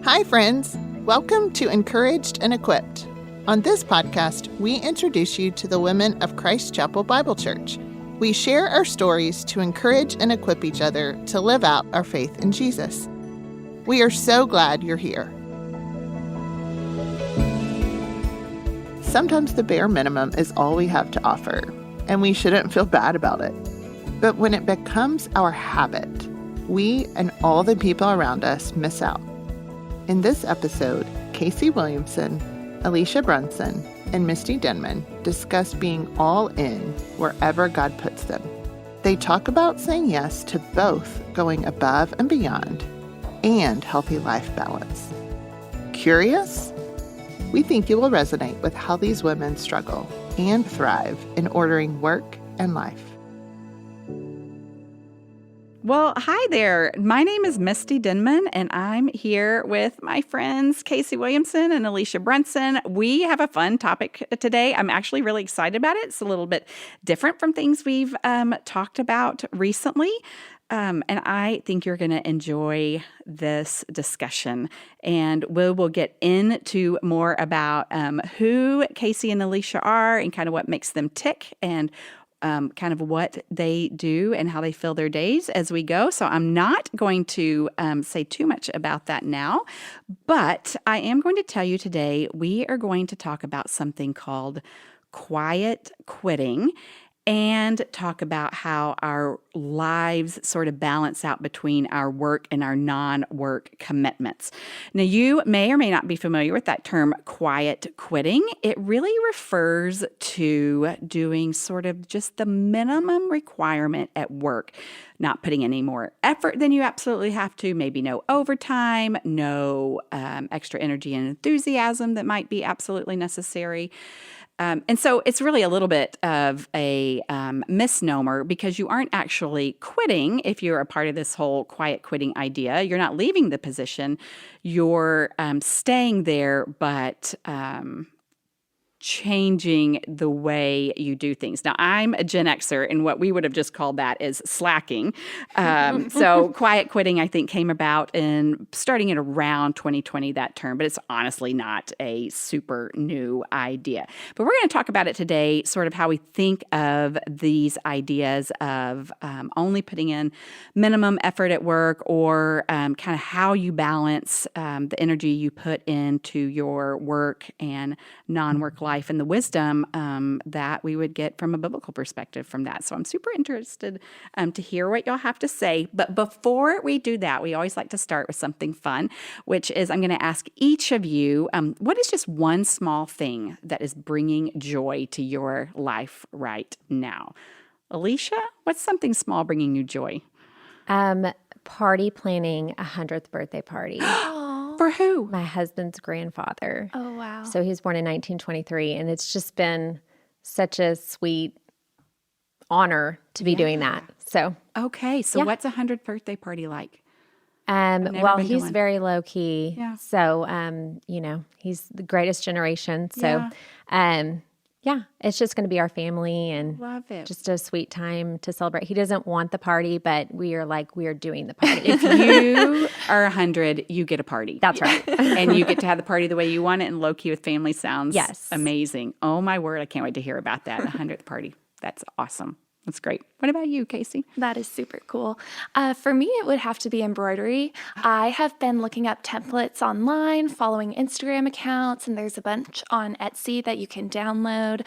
Hi, friends. Welcome to Encouraged and Equipped. On this podcast, we introduce you to the women of Christ Chapel Bible Church. We share our stories to encourage and equip each other to live out our faith in Jesus. We are so glad you're here. Sometimes the bare minimum is all we have to offer, and we shouldn't feel bad about it. But when it becomes our habit, we and all the people around us miss out. In this episode, Kacey Williamson, Alicia Brunson, and Misty Denman discuss being all in wherever God puts them. They talk about saying yes to both going above and beyond and healthy life balance. Curious? We think you will resonate with how these women struggle and thrive in ordering work and life. Well, hi there. My name is Misty Denman, and I'm here with my friends Kacey Williamson and Alicia Brunson. We have a fun topic today. I'm actually really excited about it. It's a little bit different from things we've talked about recently. And I think you're going to enjoy this discussion. And we will get into more about who Kacey and Alicia are and kind of what makes them tick and kind of what they do and how they fill their days as we go. So I'm not going to say too much about that now, but I am going to tell you today we are going to talk about something called quiet quitting and talk about how our lives sort of balance out between our work and our non-work commitments. Now, you may or may not be familiar with that term, quiet quitting. It really refers to doing sort of just the minimum requirement at work, not putting any more effort than you absolutely have to, maybe no overtime, no extra energy and enthusiasm that might be absolutely necessary. And so it's really a little bit of a misnomer because you aren't actually quitting if you're a part of this whole quiet quitting idea. You're not leaving the position. You're staying there, but changing the way you do things. Now, I'm a Gen Xer, and what we would have just called that is slacking. So quiet quitting, I think, came about in starting at around 2020, that term, but it's honestly not a super new idea. But we're going to talk about it today, sort of how we think of these ideas of only putting in minimum effort at work or kind of how you balance the energy you put into your work and non-work life and the wisdom that we would get from a biblical perspective from that. So I'm super interested to hear what y'all have to say. But before we do that, we always like to start with something fun, which is I'm going to ask each of you, what is just one small thing that is bringing joy to your life right now? Alicia, what's something small bringing you joy? Party planning a 100th birthday party. For who? My husband's grandfather. Oh, wow. So he was born in 1923, and it's just been such a sweet honor to be doing that. So Okay, so what's a 100th birthday party like? well, been to he's one. very low key. Yeah. So he's the greatest generation. So it's just going to be our family and Love it. just a sweet time to celebrate. He doesn't want the party, but we are doing the party. If you are 100, you get a party. That's right. And you get to have the party the way you want it, and low-key with family sounds Yes. amazing. Oh, my word. I can't wait to hear about that. 100th party. That's awesome. That's great. What about you, Kacey? That is super cool. For me, it would have to be embroidery. I have been looking up templates online, following Instagram accounts, and there's a bunch on Etsy that you can download.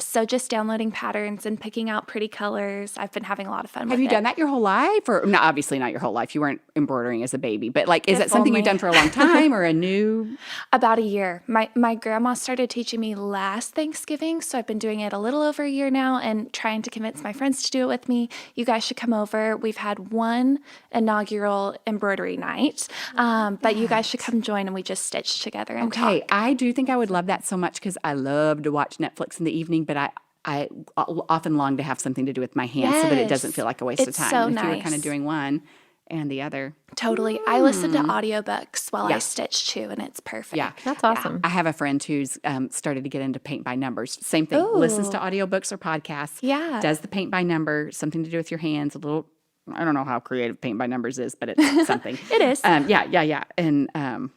So just downloading patterns and picking out pretty colors. I've been having a lot of fun with it. Have you done that your whole life? Or no, obviously not your whole life. You weren't embroidering as a baby. But is that If something only. you've done for a long time or a new? About a year. My grandma started teaching me last Thanksgiving, so I've been doing it a little over a year now and trying to convince my friends to do it with me. You guys should come over. We've had one inaugural embroidery night, but you guys should come join, and we just stitch together and talk. I do think I would love that so much because I love to watch Netflix in the evening, but I often long to have something to do with my hands so that it doesn't feel like a waste of It's time. so And if you were nice. kind of doing one and the other. Totally. I listen to audiobooks while I stitch too, and it's perfect. Yeah. That's awesome. I have a friend who's started to get into paint by numbers. Same thing. Listens to audiobooks or podcasts. Yeah. Does the paint by number, something to do with your hands, a little I don't know how creative paint by numbers is, but it's something. It is. Yeah. And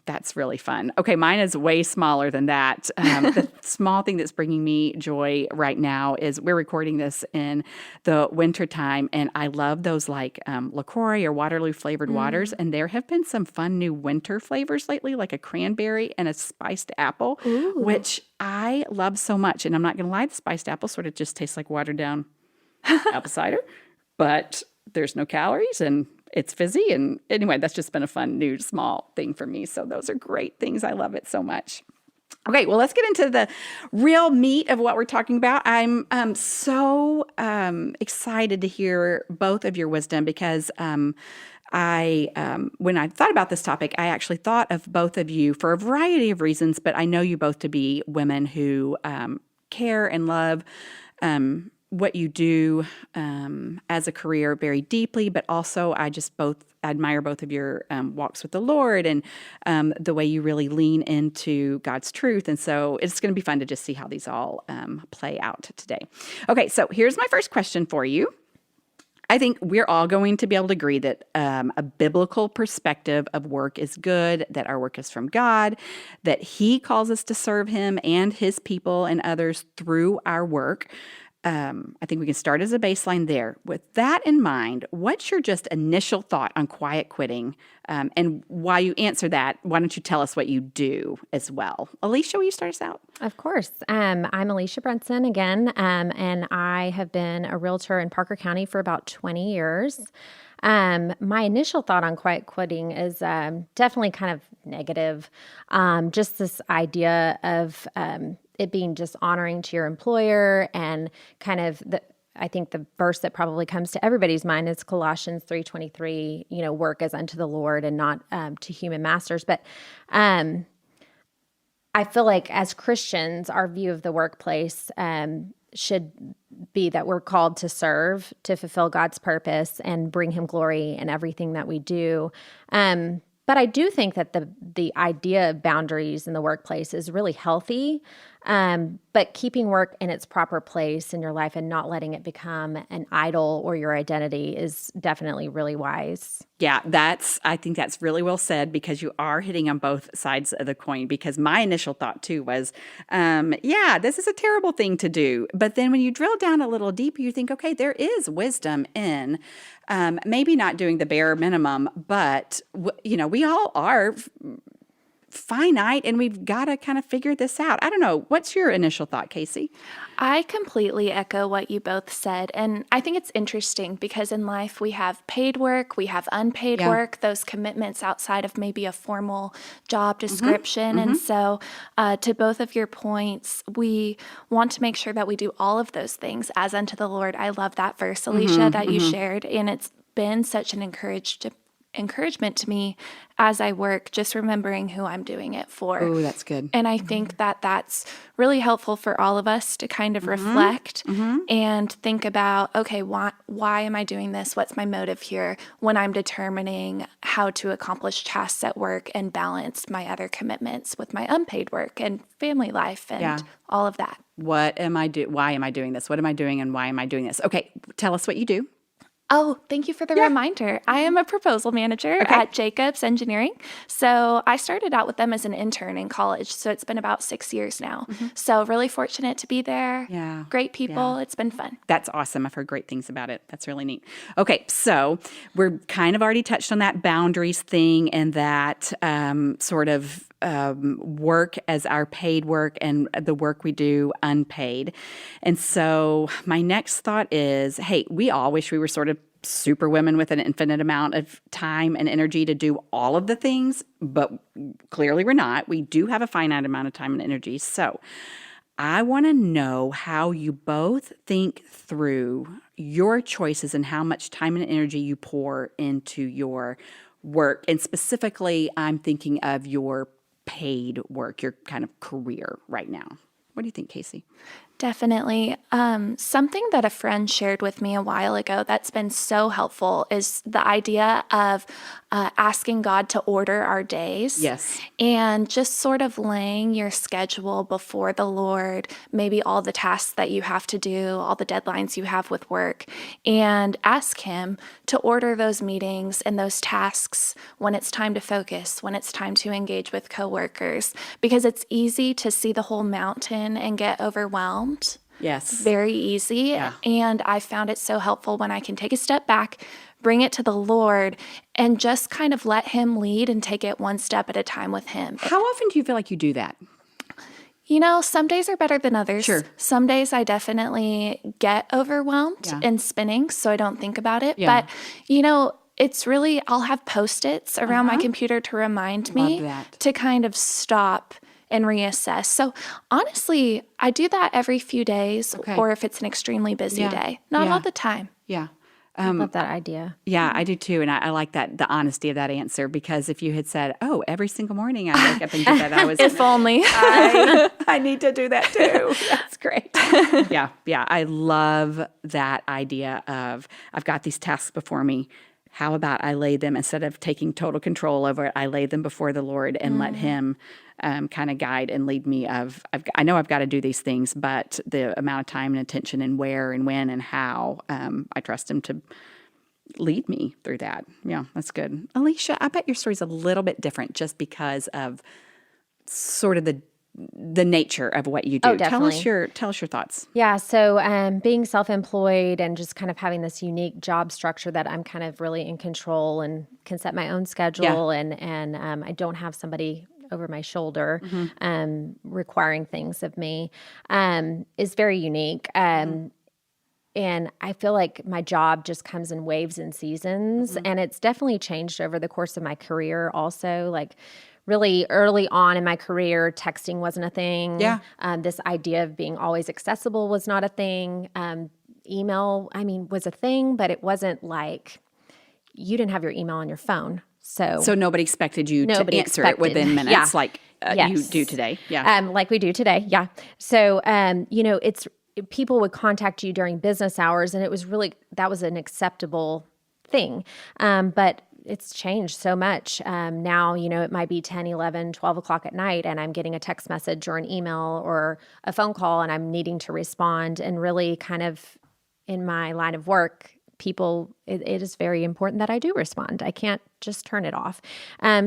that's really fun. Okay, mine is way smaller than that. The small thing that's bringing me joy right now is we're recording this in the wintertime, and I love those like LaCroix or Waterloo flavored waters. And there have been some fun new winter flavors lately, like a cranberry and a spiced apple, which I love so much. And I'm not going to lie, the spiced apple sort of just tastes like watered down apple cider, but there's no calories and it's fizzy. And anyway, that's just been a fun new small thing for me. So those are great things. I love it so much. Okay, well, let's get into the real meat of what we're talking about. I'm so excited to hear both of your wisdom because when I thought about this topic, I actually thought of both of you for a variety of reasons, but I know you both to be women who care and love what you do as a career very deeply, but also I just admire both of your walks with the Lord and the way you really lean into God's truth. And so it's going to be fun to just see how these all play out today. Okay, so here's my first question for you. I think we're all going to be able to agree that a biblical perspective of work is good, that our work is from God, that He calls us to serve Him and His people and others through our work. I think we can start as a baseline there. With that in mind, what's your just initial thought on quiet quitting? And while you answer that, why don't you tell us what you do as well? Alicia, will you start us out? Of course. I'm Alicia Brunson again, and I have been a realtor in Parker County for about 20 years. My initial thought on quiet quitting is definitely kind of negative. Just this idea of it being just honoring to your employer and kind of I think the verse that probably comes to everybody's mind is Colossians 3:23, work as unto the Lord and not to human masters. But I feel like as Christians, our view of the workplace should be that we're called to serve, to fulfill God's purpose and bring Him glory in everything that we do. But I do think that the idea of boundaries in the workplace is really healthy, but keeping work in its proper place in your life and not letting it become an idol or your identity is definitely really wise. Yeah, I think that's really well said because you are hitting on both sides of the coin because my initial thought too was, this is a terrible thing to do. But then when you drill down a little deeper, you think, okay, there is wisdom in maybe not doing the bare minimum, but, we all are finite and we've got to kind of figure this out. I don't know. What's your initial thought, Kacey? I completely echo what you both said. And I think it's interesting because in life we have paid work, we have unpaid work, those commitments outside of maybe a formal job description. And so to both of your points, we want to make sure that we do all of those things as unto the Lord. I love that verse, Alicia, that you shared. And it's been such an encouragement to me as I work, just remembering who I'm doing it for. Oh, that's good. And I think that that's really helpful for all of us to kind of reflect and think about, okay, why am I doing this? What's my motive here when I'm determining how to accomplish tasks at work and balance my other commitments with my unpaid work and family life and all of that. Why am I doing this? What am I doing and why am I doing this? Okay, tell us what you do. Oh, thank you for the reminder. I am a proposal manager at Jacobs Engineering. So I started out with them as an intern in college. So it's been about 6 years now. So really fortunate to be there. Yeah. Great people. It's been fun. That's awesome. I've heard great things about it. That's really neat. Okay, so we're kind of already touched on that boundaries thing and that sort of work as our paid work and the work we do unpaid. And so my next thought is, hey, we all wish we were sort of super women with an infinite amount of time and energy to do all of the things, but clearly we're not. We do have a finite amount of time and energy. So I want to know how you both think through your choices and how much time and energy you pour into your work. And specifically, I'm thinking of your paid work, your kind of career right now. What do you think, Kacey? Definitely. Something that a friend shared with me a while ago that's been so helpful is the idea of asking God to order our days. Yes. And just sort of laying your schedule before the Lord, maybe all the tasks that you have to do, all the deadlines you have with work, and ask Him to order those meetings and those tasks when it's time to focus, when it's time to engage with coworkers, because it's easy to see the whole mountain and get overwhelmed. Yes. Very easy. Yeah. And I found it so helpful when I can take a step back, bring it to the Lord, and just kind of let Him lead and take it one step at a time with Him. How often do you feel like you do that? You know, some days are better than others. Sure. Some days I definitely get overwhelmed and spinning, so I don't think about it. Yeah. But, you know, it's really, I'll have Post-its around my computer to remind me to kind of stop and reassess. So honestly, I do that every few days, or if it's an extremely busy day. Not all the time. Yeah. I love that idea. Yeah, I do too. And I like that, the honesty of that answer, because if you had said, oh, every single morning I wake up and do that, I was, If only. I need to do that too. That's great. Yeah. I love that idea of, I've got these tasks before me. How about I lay them, instead of taking total control over it, I lay them before the Lord and let Him kind of guide and lead me I know I've got to do these things, but the amount of time and attention and where and when and how, I trust Him to lead me through that. Yeah, that's good. Alicia, I bet your story's a little bit different just because of sort of the nature of what you do. Oh, definitely. Tell us your thoughts. Yeah, so being self-employed and just kind of having this unique job structure that I'm kind of really in control and can set my own schedule, and I don't have somebody over my shoulder requiring things of me is very unique. And I feel like my job just comes in waves and seasons, and it's definitely changed over the course of my career also. Like, really early on in my career, texting wasn't a thing. Yeah. This idea of being always accessible was not a thing. Email, was a thing, but it wasn't like you didn't have your email on your phone. So nobody expected you to answer it within minutes like you do today. Yeah. Like we do today. Yeah. So, people would contact you during business hours, and it was really, that was an acceptable thing. But it's changed so much. Now, it might be 10, 11, 12 o'clock at night, and I'm getting a text message or an email or a phone call, and I'm needing to respond. And really kind of in my line of work, it is very important that I do respond. I can't just turn it off.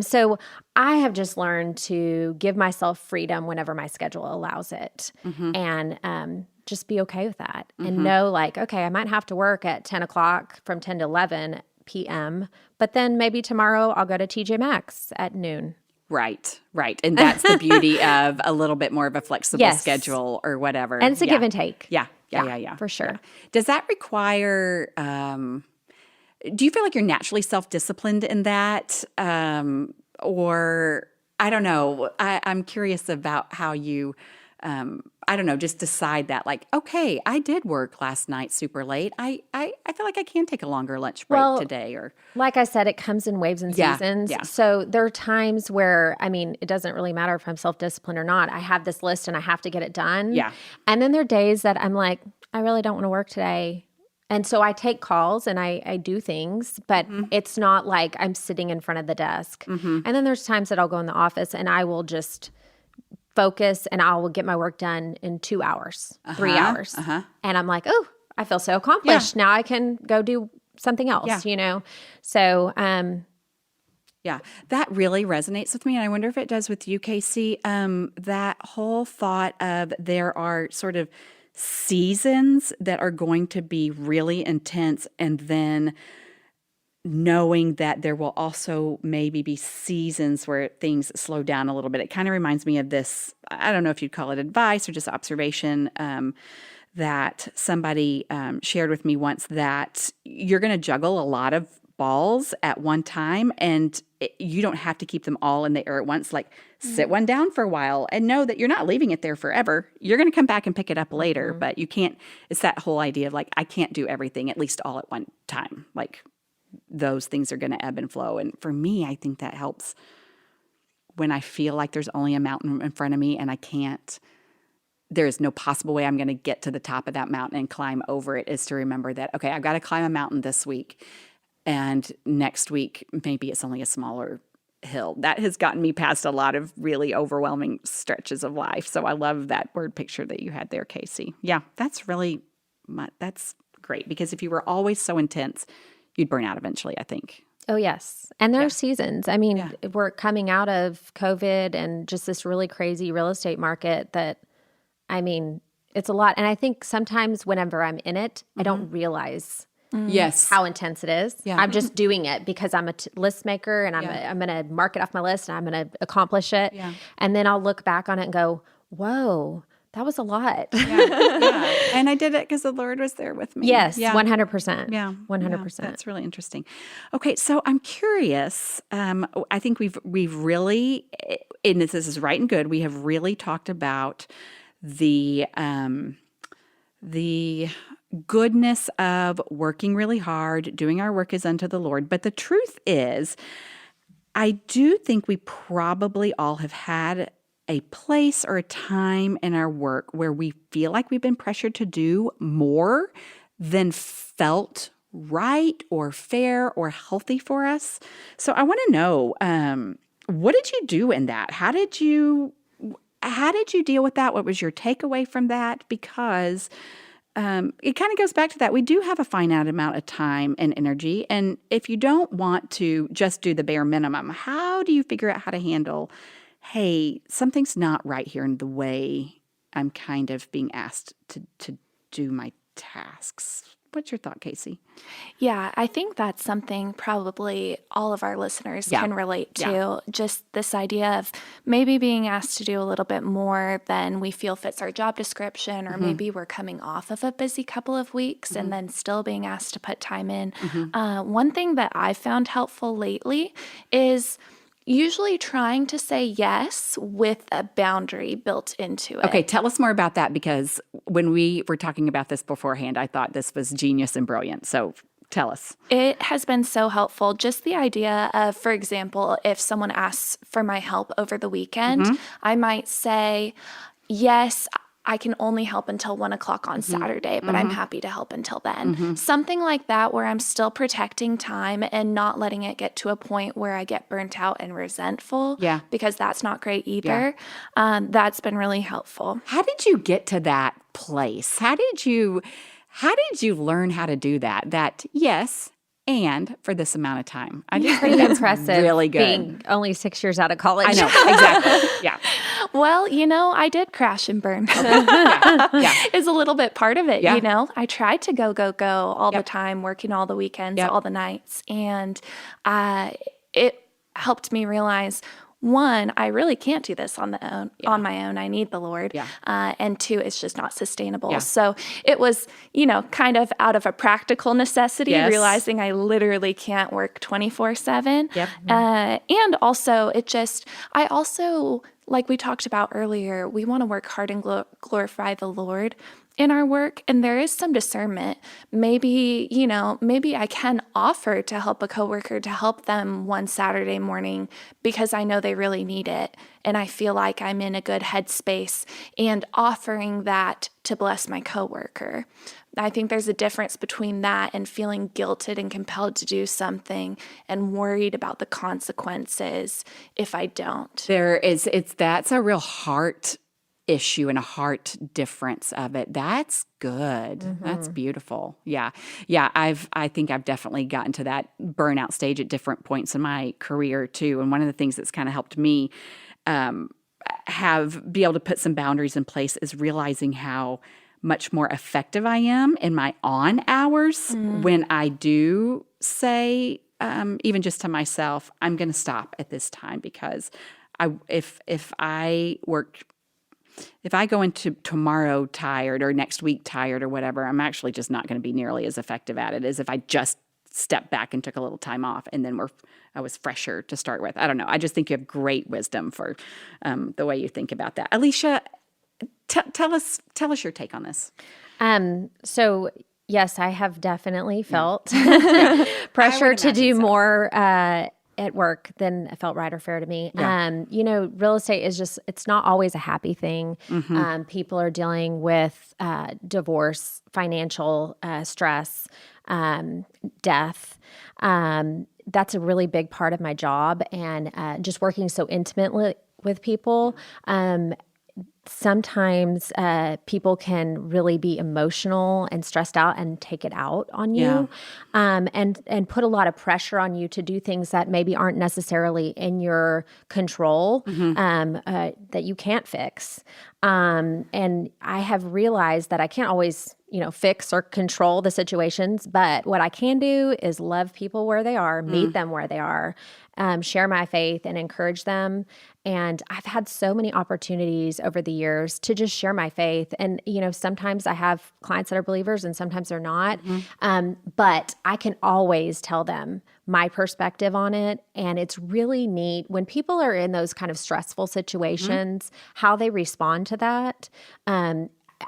So I have just learned to give myself freedom whenever my schedule allows it, and just be okay with that, and know, like, okay, I might have to work at 10 o'clock from 10 to 11 p.m., but then maybe tomorrow I'll go to TJ Maxx at noon. Right. And that's the beauty of a little bit more of a flexible schedule or whatever. And it's a give and take. Yeah. For sure. Yeah. Does that require, do you feel like you're naturally self-disciplined in that? Or I don't know. I'm curious about how you, just decide that, like, okay, I did work last night super late. I feel like I can take a longer lunch break today. Or like I said, it comes in waves and seasons. Yeah. So there are times where, it doesn't really matter if I'm self-disciplined or not. I have this list and I have to get it done. Yeah. And then there are days that I'm like, I really don't want to work today. And so I take calls and I do things, but it's not like I'm sitting in front of the desk. And then there's times that I'll go in the office and I will just focus and I will get my work done in 2 hours, 3 hours. And I'm like, oh, I feel so accomplished. Now I can go do something else, So, yeah, that really resonates with me. And I wonder if it does with you, Kacey. That whole thought of there are sort of seasons that are going to be really intense, and then knowing that there will also maybe be seasons where things slow down a little bit. It kind of reminds me of this, I don't know if you'd call it advice or just observation, that somebody shared with me once, that you're going to juggle a lot of balls at one time, and you don't have to keep them all in the air at once. Like, sit one down for a while and know that you're not leaving it there forever. You're going to come back and pick it up later, but you can't, it's that whole idea of like, I can't do everything at least all at one time. Like, those things are going to ebb and flow. And for me, I think that helps when I feel like there's only a mountain in front of me and I can't there's no possible way I'm going to get to the top of that mountain and climb over it, is to remember that, okay, I've got to climb a mountain this week. And next week, maybe it's only a smaller hill. That has gotten me past a lot of really overwhelming stretches of life. So I love that word picture that you had there, Kacey. Yeah, that's great, because if you were always so intense, you'd burn out eventually, I think. Oh, yes. And there are seasons. I mean, we're coming out of COVID and just this really crazy real estate market that, I mean, it's a lot. And I think sometimes whenever I'm in it, I don't realize how intense it is. Yeah. I'm just doing it because I'm a list maker and I'm going to mark it off my list and I'm going to accomplish it. Yeah. And then I'll look back on it and go, whoa, that was a lot. Yeah. And I did it because the Lord was there with me. Yes, 100%. Yeah, 100%. That's really interesting. Okay, so I'm curious. I think we've really, and this is right and good, we have really talked about the goodness of working really hard, doing our work as unto the Lord. But the truth is, I do think we probably all have had a place or a time in our work where we feel like we've been pressured to do more than felt right or fair or healthy for us. So I want to know, what did you do in that? How did you deal with that? What was your takeaway from that? Because it kind of goes back to that. We do have a finite amount of time and energy. And if you don't want to just do the bare minimum, how do you figure out how to handle, hey, something's not right here in the way I'm kind of being asked to do my tasks? What's your thought, Kacey? Yeah, I think that's something probably all of our listeners can relate to. Yeah. Just this idea of maybe being asked to do a little bit more than we feel fits our job description, or maybe we're coming off of a busy couple of weeks and then still being asked to put time in. One thing that I've found helpful lately is usually trying to say yes with a boundary built into it. Okay, tell us more about that, because when we were talking about this beforehand, I thought this was genius and brilliant. So tell us. It has been so helpful. Just the idea of, for example, if someone asks for my help over the weekend, I might say, yes, I can only help until 1 o'clock on Saturday, but I'm happy to help until then. Something like that, where I'm still protecting time and not letting it get to a point where I get burnt out and resentful, because that's not great either. That's been really helpful. How did you get to that place? How did you learn how to do that? That yes, and for this amount of time. I just think that's impressive. Really good. Being only 6 years out of college. I know, exactly. Yeah. Well, I did crash and burn. Is a little bit part of it, I tried to go all the time, working all the weekends, all the nights. And it helped me realize, one, I really can't do this on my own. I need the Lord. And two, it's just not sustainable. So it was, kind of out of a practical necessity, realizing I literally can't work 24/7. And also I also, like we talked about earlier, we want to work hard and glorify the Lord in our work, and there is some discernment. Maybe I can offer to help a coworker, to help them one Saturday morning because I know they really need it, and I feel like I'm in a good headspace, and offering that to bless my coworker. I think there's a difference between that and feeling guilted and compelled to do something and worried about the consequences if I don't. That's a real heart issue and a heart difference of it. That's good. That's beautiful. Yeah. I think I've definitely gotten to that burnout stage at different points in my career too. And one of the things that's kind of helped me be able to put some boundaries in place is realizing how much more effective I am in my on hours when I do say, even just to myself, I'm going to stop at this time, because if I go into tomorrow tired or next week tired or whatever, I'm actually just not going to be nearly as effective at it as if I just stepped back and took a little time off and then I was fresher to start with. I don't know. I just think you have great wisdom for the way you think about that. Alicia, tell us your take on this. So yes, I have definitely felt pressure to do more at work, then it felt right or fair to me. Yeah. Real estate is just, it's not always a happy thing. People are dealing with divorce, financial stress, death. That's a really big part of my job. And just working so intimately with people, sometimes people can really be emotional and stressed out and take it out on you, and put a lot of pressure on you to do things that maybe aren't necessarily in your control, that you can't fix. And I have realized that I can't always, fix or control the situations, but what I can do is love people where they are, meet them where they are, share my faith and encourage them. And I've had so many opportunities over the years to just share my faith. And, sometimes I have clients that are believers and sometimes they're not. But I can always tell them my perspective on it. And it's really neat when people are in those kind of stressful situations, how they respond to that.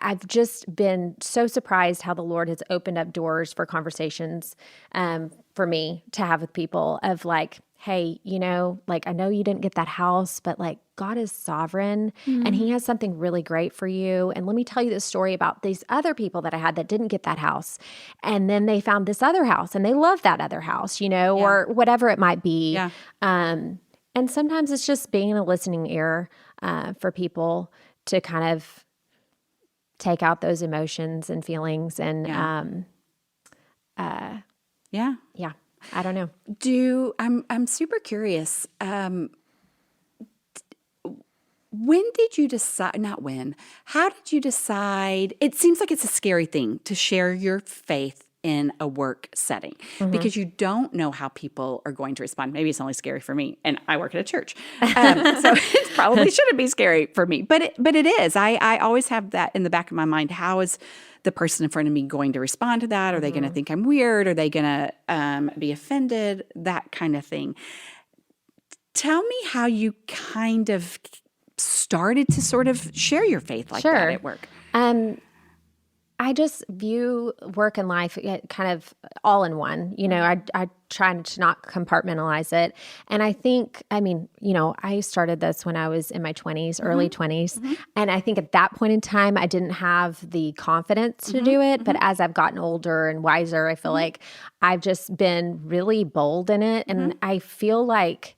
I've just been so surprised how the Lord has opened up doors for conversations for me to have with people of like, hey, I know you didn't get that house, but like God is sovereign and he has something really great for you. And let me tell you this story about these other people that I had that didn't get that house. And then they found this other house and they love that other house, or whatever it might be. Yeah. And sometimes it's just being a listening ear for people to kind of take out those emotions and feelings and I don't know. I'm super curious. When did you decide, not when, how did you decide? It seems like it's a scary thing to share your faith in a work setting because you don't know how people are going to respond. Maybe it's only scary for me, and I work at a church, so it probably shouldn't be scary for me. But it is. I always have that in the back of my mind. How is the person in front of me going to respond to that? Are they going to think I'm weird? Are they going to be offended? That kind of thing. Tell me how you kind of started to sort of share your faith like that at work. I just view work and life kind of all in one. I try to not compartmentalize it. And I think, I started this when I was in my 20s, early 20s. And I think at that point in time, I didn't have the confidence to do it. But as I've gotten older and wiser, I feel like I've just been really bold in it. And I feel like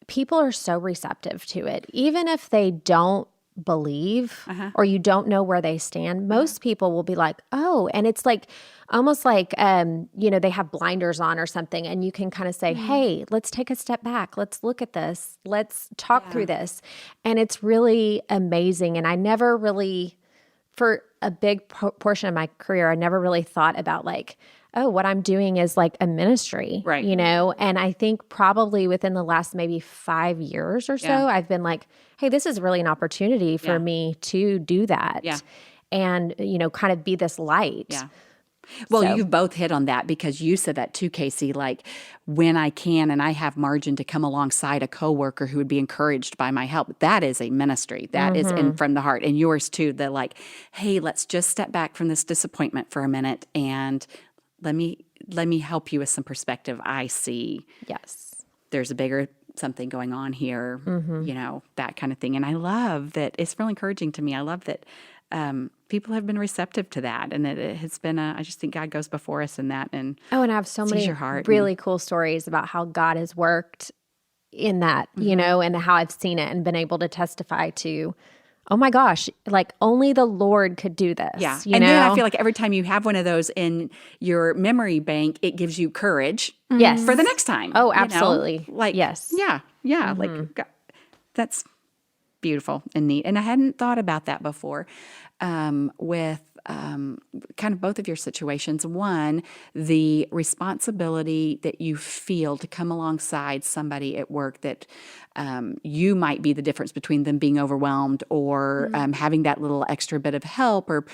people are so receptive to it. Even if they don't believe or you don't know where they stand, most people will be like, oh, and it's like almost like they have blinders on or something, and you can kind of say, hey, let's take a step back, let's look at this, let's talk through this. And it's really amazing. And I never really, for a big portion of my career, I never really thought about like, oh, what I'm doing is like a ministry, right? And I think probably within the last maybe 5 years or so, I've been like, hey, this is really an opportunity for me to do that and, kind of be this light. Yeah. Well, you've both hit on that because you said that too, Kacey, like when I can and I have margin to come alongside a coworker who would be encouraged by my help, that is a ministry. That is in from the heart. And yours too, the like, hey, let's just step back from this disappointment for a minute and let me help you with some perspective. I see. Yes. There's a bigger something going on here, that kind of thing. And I love that. It's really encouraging to me. I love that people have been receptive to that. And that it has been I just think God goes before us in that. And I have so many really cool stories about how God has worked in that, and how I've seen it and been able to testify to, oh my gosh, like only the Lord could do this. Yeah. Then I feel like every time you have one of those in your memory bank, it gives you courage for the next time. Oh, absolutely. Like, yes. Yeah. Yeah. Like God, that's beautiful and neat. And I hadn't thought about that before with kind of both of your situations. One, the responsibility that you feel to come alongside somebody at work that you might be the difference between them being overwhelmed or having that little extra bit of help or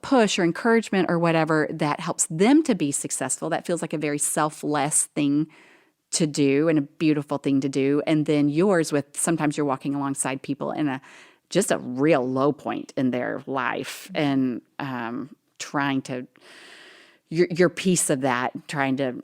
push or encouragement or whatever that helps them to be successful. That feels like a very selfless thing to do and a beautiful thing to do. And then yours with sometimes you're walking alongside people in just a real low point in their life and trying to, your piece of that, trying to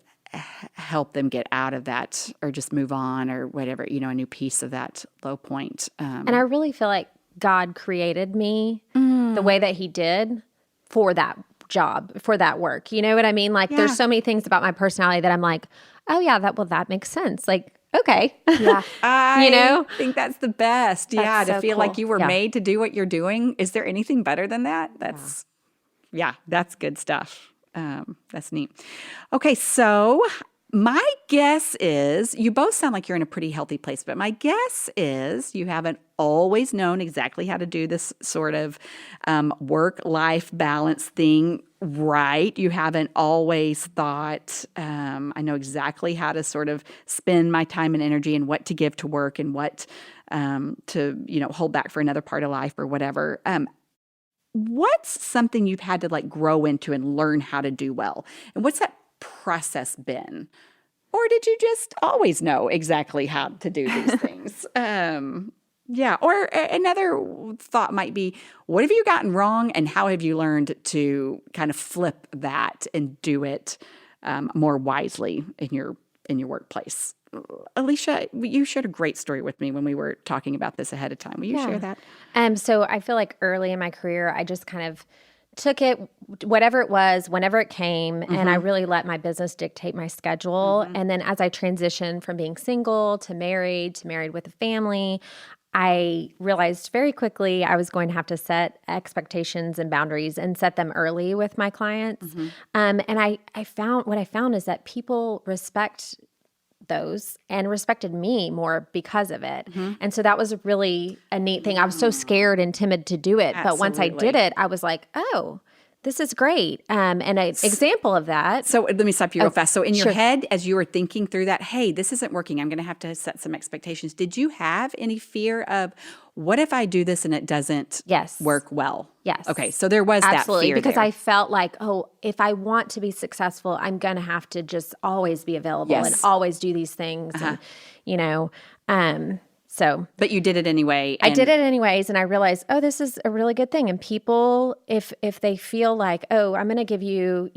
help them get out of that or just move on or whatever, a new piece of that low point. And I really feel like God created me the way that he did for that job, for that work. You know what I mean? Like there's so many things about my personality that I'm like, oh yeah, that makes sense. Like, okay. Yeah. I think that's the best. That's to so feel cool. like you were made to do what you're doing. Is there anything better than that? That's good stuff. That's neat. Okay, so my guess is you both sound like you're in a pretty healthy place, but my guess is you haven't always known exactly how to do this sort of work-life balance thing right. You haven't always thought, I know exactly how to sort of spend my time and energy and what to give to work and what to, hold back for another part of life or whatever. What's something you've had to like grow into and learn how to do well? And what's that process been? Or did you just always know exactly how to do these things? Or another thought might be, what have you gotten wrong and how have you learned to kind of flip that and do it more wisely in your workplace? Alicia, you shared a great story with me when we were talking about this ahead of time. Will you share that? So I feel like early in my career, I just kind of took it, whatever it was, whenever it came, and I really let my business dictate my schedule. And then as I transitioned from being single to married with a family, I realized very quickly I was going to have to set expectations and boundaries and set them early with my clients. And I found is that people respect those and respected me more because of it. And so that was really a neat thing. I was so scared and timid to do it. But once I did it, I was like, oh, this is great. And an example of that. So let me stop you real fast. So in your head, as you were thinking through that, hey, this isn't working, I'm going to have to set some expectations. Did you have any fear of, what if I do this and it doesn't work well? Yes. Okay, so there was that fear because there. I felt like, oh, if I want to be successful, I'm going to have to just always be available and always do these things. And, so. But you did it anyway. I did it anyways, and I realized, oh, this is a really good thing. And people, if they feel like, oh, I'm going to give you,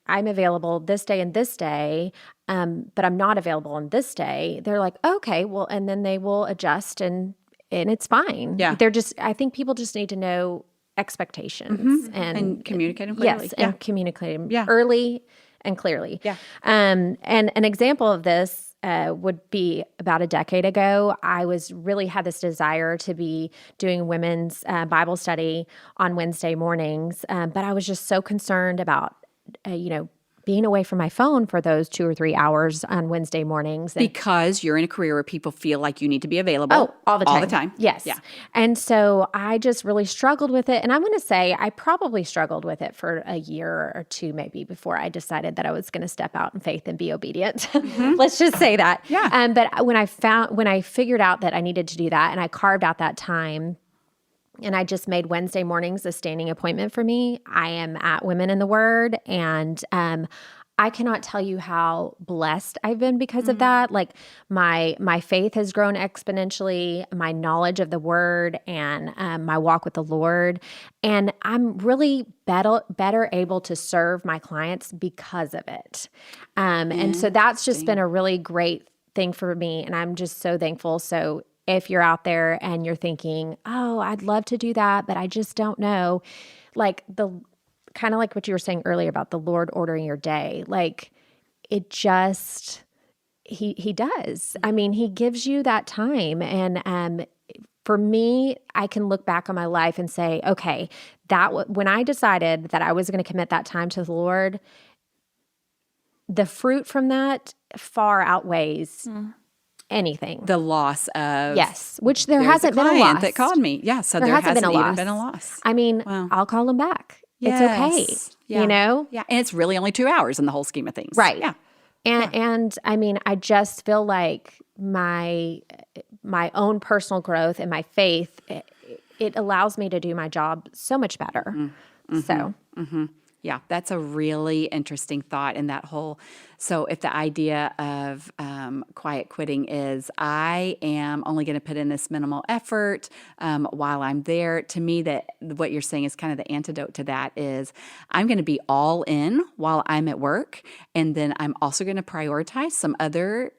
I'm available this day and this day, but I'm not available on this day, they're like, okay, well, and then they will adjust and it's fine. Yeah. I think people just need to know expectations and communicate them clearly. Yes, and communicate them early and clearly. Yeah. And an example of this would be about a decade ago. I really had this desire to be doing women's Bible study on Wednesday mornings, but I was just so concerned about, being away from my phone for those 2 or 3 hours on Wednesday mornings. Because you're in a career where people feel like you need to be available. Oh, all the time. All the time. Yes. Yeah. And so I just really struggled with it. And I'm going to say I probably struggled with it for a year or two maybe before I decided that I was going to step out in faith and be obedient. Let's just say that. Yeah. But when I figured out that I needed to do that and I carved out that time, and I just made Wednesday mornings a standing appointment for me. I am at Women in the Word, and I cannot tell you how blessed I've been because of that. Like my faith has grown exponentially, my knowledge of the Word, and my walk with the Lord, and I'm really better able to serve my clients because of it. And so that's just been a really great thing for me, and I'm just so thankful. So if you're out there and you're thinking, oh, I'd love to do that, but I just don't know, like kind of like what you were saying earlier about the Lord ordering your day, like it just, he does. I mean, he gives you that time. And for me, I can look back on my life and say, okay, when I decided that I was going to commit that time to the Lord, the fruit from that far outweighs anything. The loss of which there hasn't been a loss. That called me. Yeah, so there hasn't even been a loss. I mean, I'll call him back. Yes. It's okay. Yeah, and it's really only 2 hours in the whole scheme of things. Right. Yeah. And I mean, I just feel like my own personal growth and my faith, it allows me to do my job so much better. So. Yeah, that's a really interesting thought in that whole. So, if the idea of quiet quitting is I am only going to put in this minimal effort while I'm there, to me, that what you're saying is kind of the antidote to that is I'm going to be all in while I'm at work, and then I'm also going to prioritize some other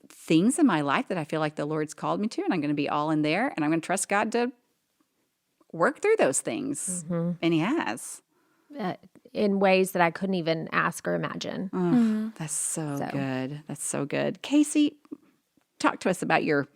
things in my life that I feel like the Lord's called me to, and I'm going to be all in there, and I'm going to trust God to work through those things, and He has. In ways that I couldn't even ask or imagine. Oh, that's so good. That's so good. Kacey, talk to us about your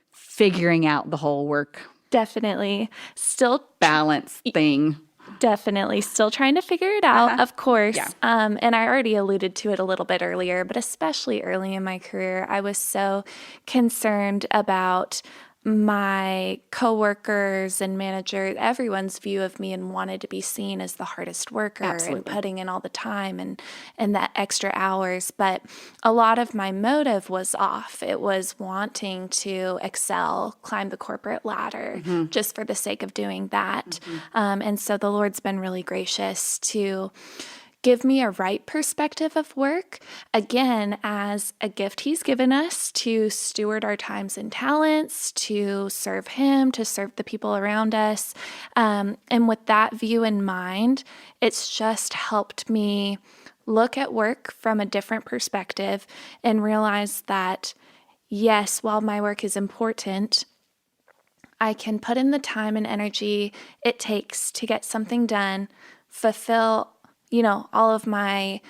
figuring out the whole work Definitely. Still balance thing. Definitely still trying to figure it out, of course. Yeah. And I already alluded to it a little bit earlier, but especially early in my career, I was so concerned about my coworkers and manager, everyone's view of me, and wanted to be seen as the hardest worker and putting in all the time and that extra hours. But a lot of my motive was off. It was wanting to excel, climb the corporate ladder just for the sake of doing that. And so the Lord's been really gracious to give me a right perspective of work, again, as a gift He's given us to steward our times and talents, to serve Him, to serve the people around us. And with that view in mind, it's just helped me look at work from a different perspective and realize that, yes, while my work is important, I can put in the time and energy it takes to get something done, fulfill all of my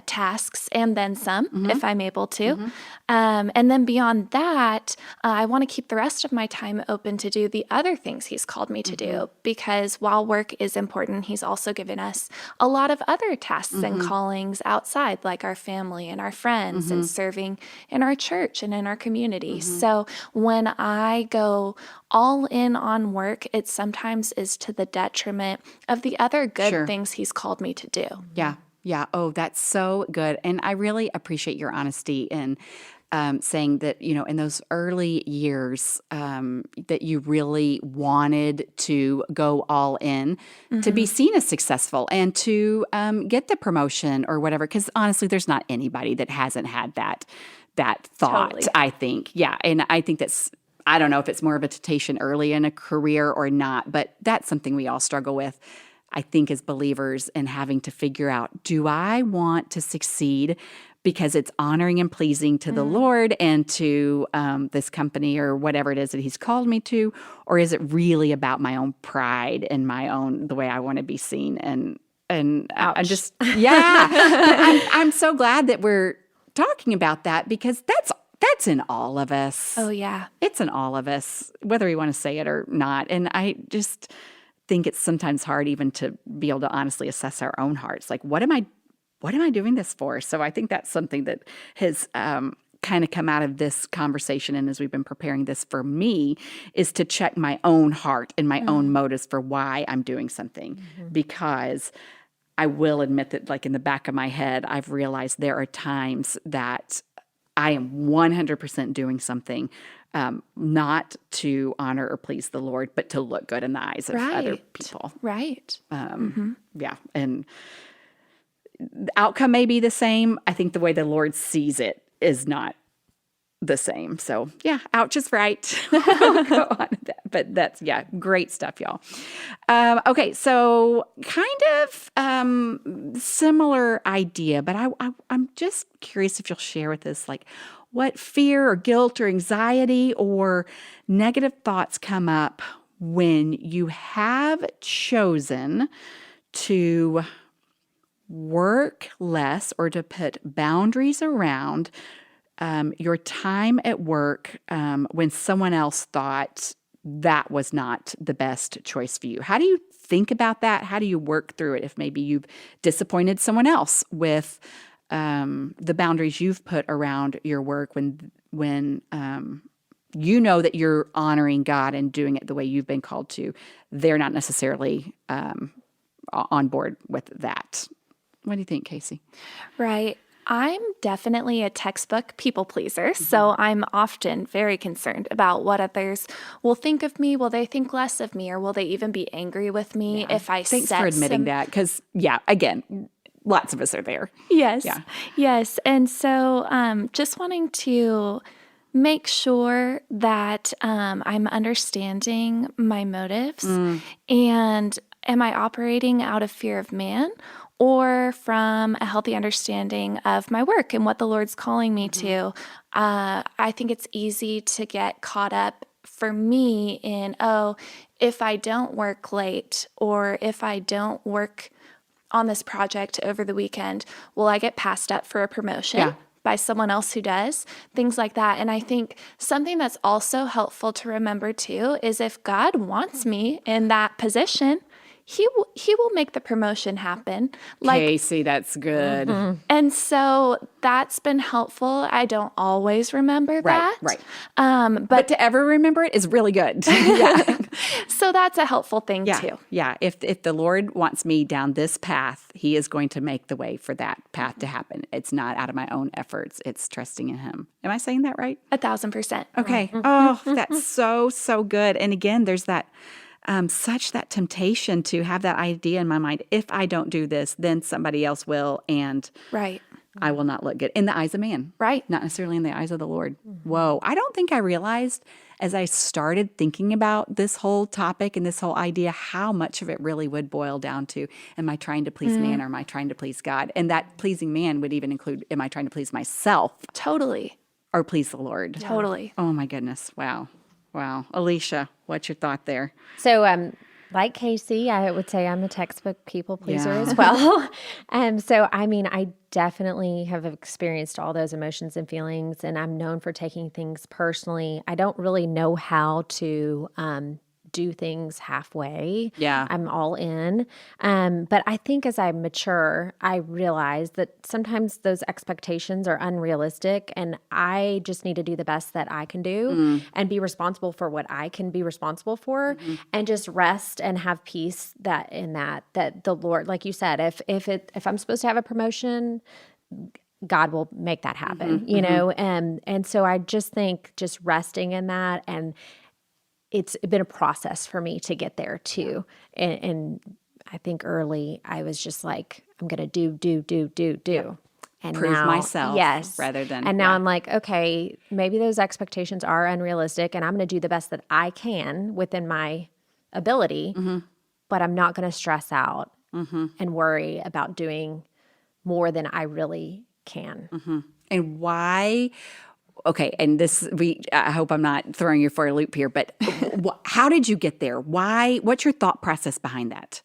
tasks and then some, if I'm able to. And then beyond that, I want to keep the rest of my time open to do the other things He's called me to do, because while work is important, He's also given us a lot of other tasks and callings outside, like our family and our friends and serving in our church and in our community. So when I go all in on work, it sometimes is to the detriment of the other good things He's called me to do. Yeah. Yeah. Oh, that's so good. And I really appreciate your honesty in saying that, in those early years that you really wanted to go all in to be seen as successful and to get the promotion or whatever. Because honestly, there's not anybody that hasn't had that thought, Totally. I think. Yeah. And I think I don't know if it's more of a temptation early in a career or not, but that's something we all struggle with, I think, as believers, and having to figure out, do I want to succeed because it's honoring and pleasing to the Lord and to this company or whatever it is that He's called me to, or is it really about my own pride and the way I want to be seen? And I'm just, yeah. But I'm so glad that we're talking about that, because that's in all of us. Oh, yeah. It's in all of us, whether we want to say it or not. And I just think it's sometimes hard even to be able to honestly assess our own hearts. Like, what am I doing this for? So I think that's something that has kind of come out of this conversation, and as we've been preparing this for me, is to check my own heart and my own motives for why I'm doing something. Because I will admit that, like, in the back of my head, I've realized there are times that I am 100% doing something not to honor or please the Lord, but to look good in the eyes of other people. Right. Yeah. And the outcome may be the same. I think the way the Lord sees it is not the same. So yeah, ouch is right. We'll go on to that. But that's, great stuff, y'all. Okay, so kind of similar idea, but I'm just curious if you'll share with us, like, what fear or guilt or anxiety or negative thoughts come up when you have chosen to work less or to put boundaries around your time at work when someone else thought that was not the best choice for you? How do you think about that? How do you work through it if maybe you've disappointed someone else with the boundaries you've put around your work when you know that you're honoring God and doing it the way you've been called to? They're not necessarily on board with that. What do you think, Kacey? Right. I'm definitely a textbook people pleaser, so I'm often very concerned about what others will think of me. Will they think less of me, or will they even be angry with me if I Thanks set for admitting that, because, again, lots of us are there. Yes. Yeah. Yes. And so just wanting to make sure that I'm understanding my motives, and am I operating out of fear of man or from a healthy understanding of my work and what the Lord's calling me to. I think it's easy to get caught up for me in, if I don't work late, or if I don't work on this project over the weekend, will I get passed up for a promotion by someone else who does? Things like that. And I think something that's also helpful to remember too is if God wants me in that position, he will make the promotion happen. Kacey, that's good. And so that's been helpful. I don't always remember that. Right. But to ever remember it is really good. so that's a helpful thing too. Yeah. If the Lord wants me down this path, He is going to make the way for that path to happen. It's not out of my own efforts. It's trusting in Him. Am I saying that right? 1,000%. Okay. Oh, that's so good. And again, there's that such that temptation to have that idea in my mind. If I don't do this, then somebody else will, and Right. I will not look good in the eyes of man. Right. Not necessarily in the eyes of the Lord. Whoa. I don't think I realized as I started thinking about this whole topic and this whole idea how much of it really would boil down to, am I trying to please man or am I trying to please God? And that pleasing man would even include, am I trying to please myself Totally. or please the Lord? Totally. Oh my goodness. Wow. Alicia, what's your thought there? So, like Kacey, I would say I'm a textbook people pleaser as well. So, I mean, I definitely have experienced all those emotions and feelings, and I'm known for taking things personally. I don't really know how to do things halfway. Yeah. I'm all in. But I think as I mature, I realize that sometimes those expectations are unrealistic, and I just need to do the best that I can do and be responsible for what I can be responsible for, and just rest and have peace that the Lord, like you said, if I'm supposed to have a promotion, God will make that happen, you know? And so I just think just resting in that, and it's been a process for me to get there too. And I think early I was just like, I'm going to do. And Prove now, myself yes. rather than. And now I'm like, okay, maybe those expectations are unrealistic, and I'm going to do the best that I can within my ability, but I'm not going to stress out and worry about doing more than I really can. And why? Okay, and I hope I'm not throwing you for a loop here, but how did you get there? Why? What's your thought process behind that?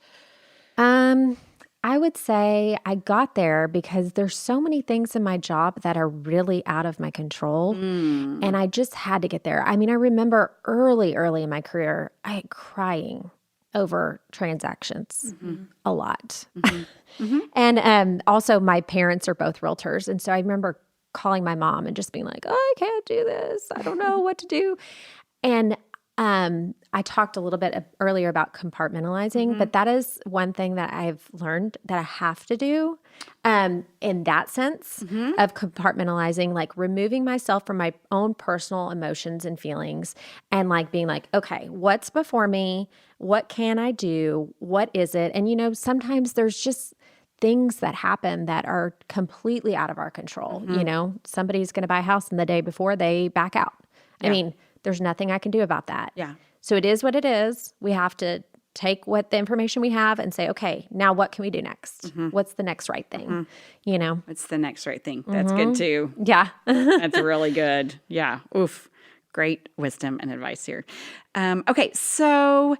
I would say I got there because there's so many things in my job that are really out of my control, and I just had to get there. I mean, I remember early in my career, I crying over transactions a lot. And also my parents are both realtors, and so I remember calling my mom and just being like, I can't do this. I don't know what to do. And I talked a little bit earlier about compartmentalizing, but that is one thing that I've learned that I have to do in that sense of compartmentalizing, like removing myself from my own personal emotions and feelings, and like being like, okay, what's before me? What can I do? What is it? And, you know, sometimes there's just things that happen that are completely out of our control. You know, somebody's going to buy a house and the day before they back out. I mean, there's nothing I can do about that. Yeah. So it is what it is. We have to take what the information we have and say, okay, now what can we do next? What's the next right thing? You know? What's the next right thing? That's good too. Yeah. That's really good. Yeah. Oof. Great wisdom and advice here. Okay. So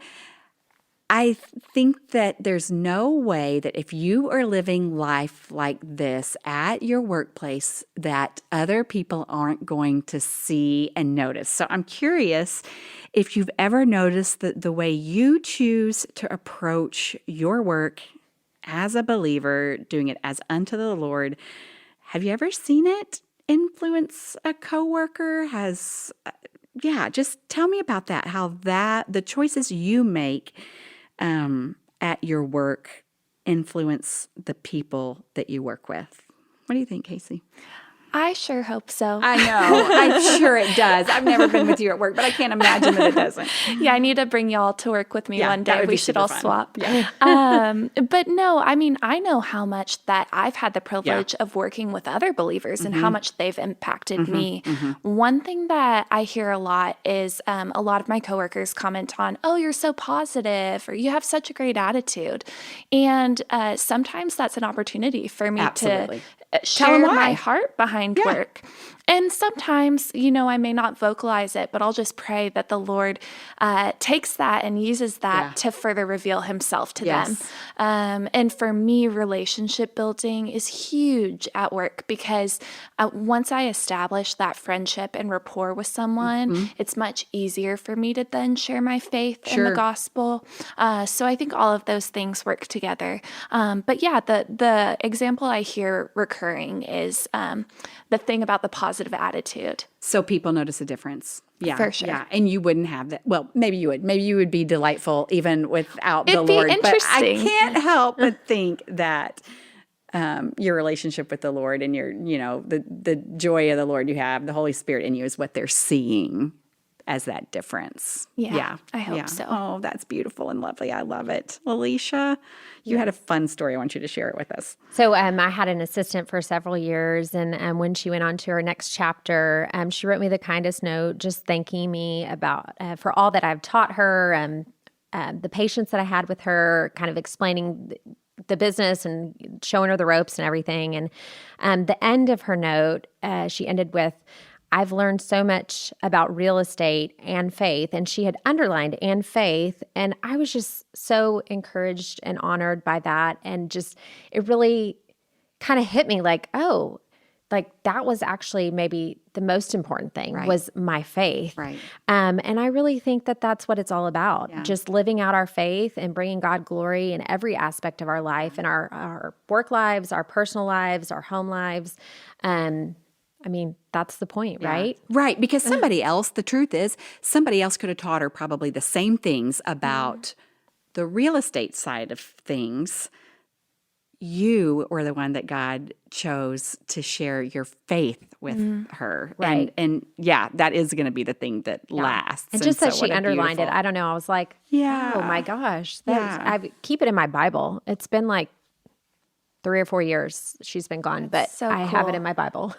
I think that there's no way that if you are living life like this at your workplace that other people aren't going to see and notice. So I'm curious if you've ever noticed that the way you choose to approach your work as a believer, doing it as unto the Lord, have you ever seen it influence a coworker? Just tell me about that, how the choices you make at your work influence the people that you work with. What do you think, Kacey? I sure hope so. I know. I'm sure it does. I've never been with you at work, but I can't imagine that it doesn't. Yeah, I need to bring y'all to work with me one that day. would be We should super all fun. swap. Yeah. But no, I mean, I know how much that I've had the privilege of working with other believers and how much they've impacted me. One thing that I hear a lot is a lot of my coworkers comment on, oh, you're so positive, or you have such a great attitude. And sometimes that's an opportunity for me Absolutely. to Tell 'em share why. my heart behind work. And sometimes, I may not vocalize it, but I'll just pray that the Lord takes that and uses that to further reveal himself to them. And for me, relationship building is huge at work because once I establish that friendship and rapport with someone, it's much easier for me to then share my faith in the gospel. So I think all of those things work together. But yeah, the example I hear recurring is the thing about the positive attitude. So people notice a difference. Yeah. For sure. Yeah. And you wouldn't have that. Well, maybe you would. Maybe you would be delightful even without It'd the be Lord. But I interesting. can't help but think that your relationship with the Lord and your, the joy of the Lord you have, the Holy Spirit in you is what they're seeing as that difference. Yeah, I hope so. Oh, that's beautiful and lovely. I love it. Alicia, you had a fun story. I want you to share it with us. So I had an assistant for several years, and when she went on to her next chapter, she wrote me the kindest note, just thanking me about for all that I've taught her, the patience that I had with her, kind of explaining the business and showing her the ropes and everything. And the end of her note, she ended with, I've learned so much about real estate and faith, and she had underlined and faith, and I was just so encouraged and honored by that, and just it really kind of hit me like, oh, like that was actually maybe the most important thing was my faith. Right. And I really think that that's what it's all about, just living out our faith and bringing God glory in every aspect of our life, in our work lives, our personal lives, our home lives. I mean, that's the point, right? Right, because somebody else, the truth is, somebody else could have taught her probably the same things about the real estate side of things. You were the one that God chose to share your faith with her. Right. And yeah, that is going to be the thing that lasts. And just that so she what a underlined it, beautiful- I don't know. I was like, oh my gosh. I keep it in my Bible. It's been like 3 or 4 years she's been gone, but so I have it cool. in my Bible.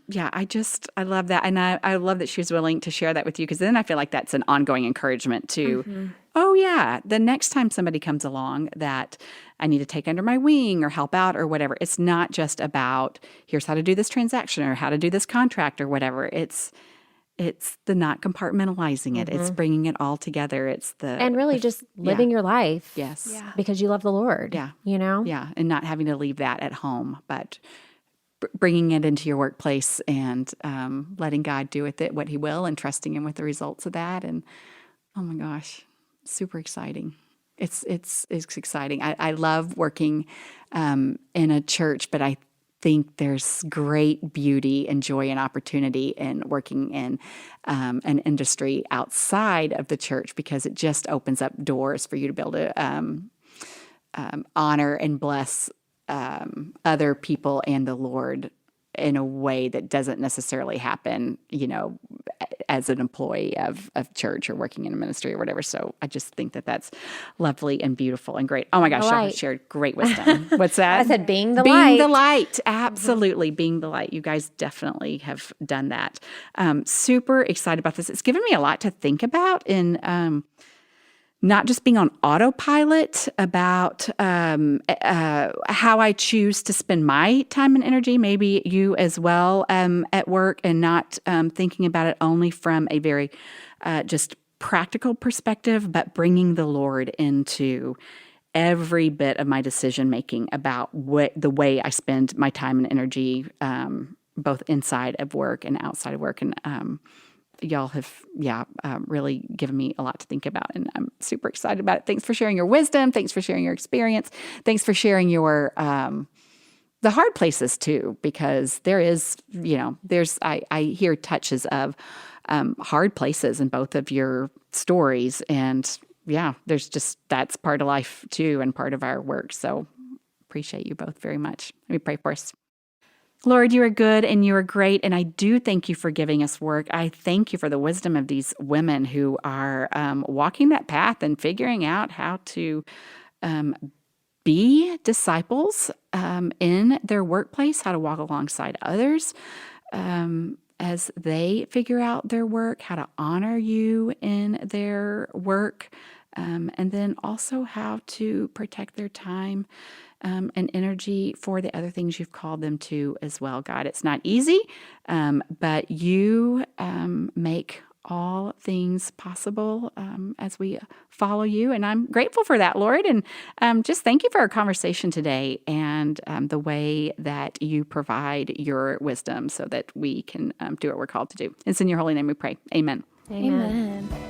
Yeah, I love that. And I love that she was willing to share that with you because then I feel like that's an ongoing encouragement to, oh yeah, the next time somebody comes along that I need to take under my wing or help out or whatever, it's not just about here's how to do this transaction or how to do this contract or whatever. It's the not compartmentalizing it. It's bringing it all together. It's the And really just living your life. Yes. Yeah. Because you love the Lord. Yeah. You know? Yeah, and not having to leave that at home, but bringing it into your workplace and letting God do with it what He will, and trusting Him with the results of that. And oh my gosh, super exciting! It's exciting. I love working in a church, but I think there's great beauty and joy and opportunity in working in an industry outside of the church because it just opens up doors for you to be able to honor and bless other people and the Lord in a way that doesn't necessarily happen, as an employee of church or working in a ministry or whatever. So I just think that that's lovely and beautiful and great. Oh my gosh, y'all have shared great wisdom. What's that? I said being the being light. the light. Absolutely. Being the light. You guys definitely have done that. Super excited about this. It's given me a lot to think about in not just being on autopilot about how I choose to spend my time and energy, maybe you as well at work, and not thinking about it only from a very just practical perspective, but bringing the Lord into every bit of my decision making about the way I spend my time and energy, both inside of work and outside of work. And y'all have, really given me a lot to think about, and I'm super excited about it. Thanks for sharing your wisdom. Thanks for sharing your experience. Thanks for sharing your the hard places too, because there is, I hear touches of hard places in both of your stories, and there's just that's part of life too, and part of our work. So appreciate you both very much. Let me pray for us. Lord, you are good and you are great, and I do thank you for giving us work. I thank you for the wisdom of these women who are walking that path and figuring out how to be disciples in their workplace, how to walk alongside others as they figure out their work, how to honor you in their work, and then also how to protect their time and energy for the other things you've called them to as well, God. It's not easy, but you make all things possible as we follow you. And I'm grateful for that, Lord. And just thank you for our conversation today and the way that you provide your wisdom so that we can do what we're called to do. It's in your holy name we pray. Amen. Amen. Amen.